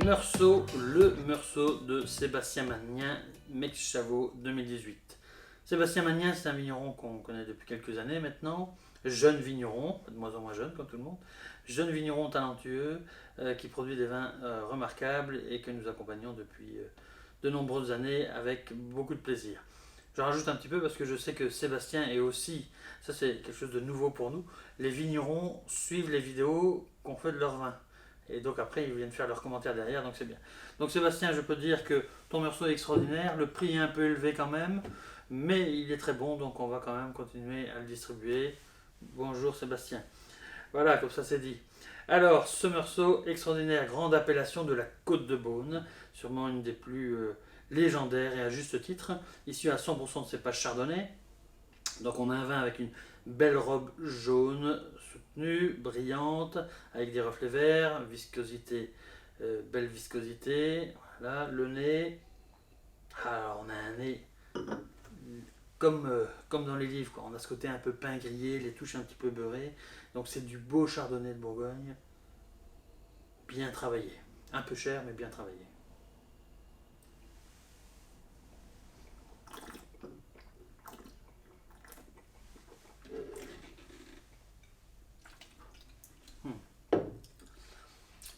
Meursault, le Meursault de Sébastien Magnin, Meix-Chavaux 2018. Sébastien Magnin, c'est un vigneron qu'on connaît depuis quelques années maintenant, jeune vigneron, de moins en moins jeune comme tout le monde, jeune vigneron talentueux qui produit des vins remarquables et que nous accompagnons depuis de nombreuses années avec beaucoup de plaisir. Je rajoute un petit peu parce que je sais que Sébastien est aussi, ça c'est quelque chose de nouveau pour nous, les vignerons suivent les vidéos qu'on fait de leur vin. Et donc après, ils viennent faire leurs commentaires derrière, donc c'est bien. Donc Sébastien, je peux te dire que ton Meursault est extraordinaire, le prix est un peu élevé quand même, mais il est très bon, donc on va quand même continuer à le distribuer. Bonjour Sébastien. Voilà, comme ça c'est dit. Alors, ce Meursault extraordinaire, grande appellation de la Côte de Beaune, sûrement une des plus légendaires et à juste titre, issu à 100% de cépage chardonnay. Donc on a un vin avec une belle robe jaune, soutenue, brillante, avec des reflets verts, viscosité, belle viscosité. Voilà, le nez. Alors on a un nez comme dans les livres, quoi. On a ce côté un peu pain grillé, les touches un petit peu beurrées. Donc c'est du beau chardonnay de Bourgogne, bien travaillé. Un peu cher, mais bien travaillé.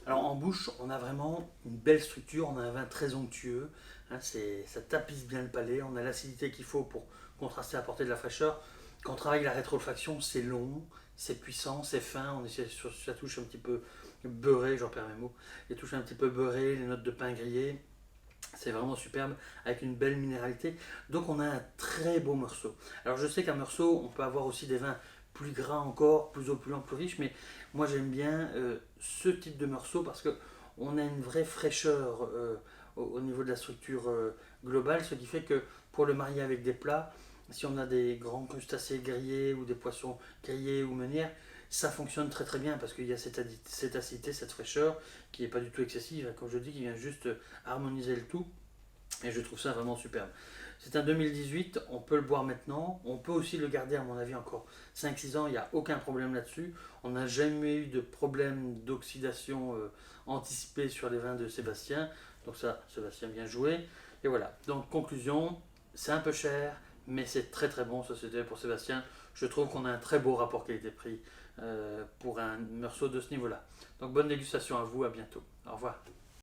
Alors en bouche, on a vraiment une belle structure, on a un vin très onctueux, hein, ça tapisse bien le palais, on a l'acidité qu'il faut pour contraster, apporter de la fraîcheur. Quand on travaille la rétrofaction, c'est long, c'est puissant, c'est fin, on essaie sur sa touche un petit peu beurrée, j'en perds mes mots, les touches un petit peu beurrées, les notes de pain grillé, c'est vraiment superbe, avec une belle minéralité. Donc on a un très beau Meursault. Alors je sais qu'un Meursault, on peut avoir aussi des vins plus gras encore, plus opulents, plus riches, mais moi j'aime bien ce type de Meursault parce que on a une vraie fraîcheur au niveau de la structure globale, ce qui fait que pour le marier avec des plats, si on a des grands crustacés grillés ou des poissons grillés ou meunières, ça fonctionne très très bien parce qu'il y a cette acidité, cette fraîcheur qui n'est pas du tout excessive, comme je dis, qui vient juste harmoniser le tout. Et je trouve ça vraiment superbe. C'est un 2018, on peut le boire maintenant. On peut aussi le garder, à mon avis, encore 5-6 ans. Il n'y a aucun problème là-dessus. On n'a jamais eu de problème d'oxydation anticipée sur les vins de Sébastien. Donc ça, Sébastien, bien joué. Et voilà. Donc conclusion, c'est un peu cher, mais c'est très très bon. Ça c'était pour Sébastien. Je trouve qu'on a un très beau rapport qualité-prix pour un Meursault de ce niveau-là. Donc bonne dégustation à vous, à bientôt. Au revoir.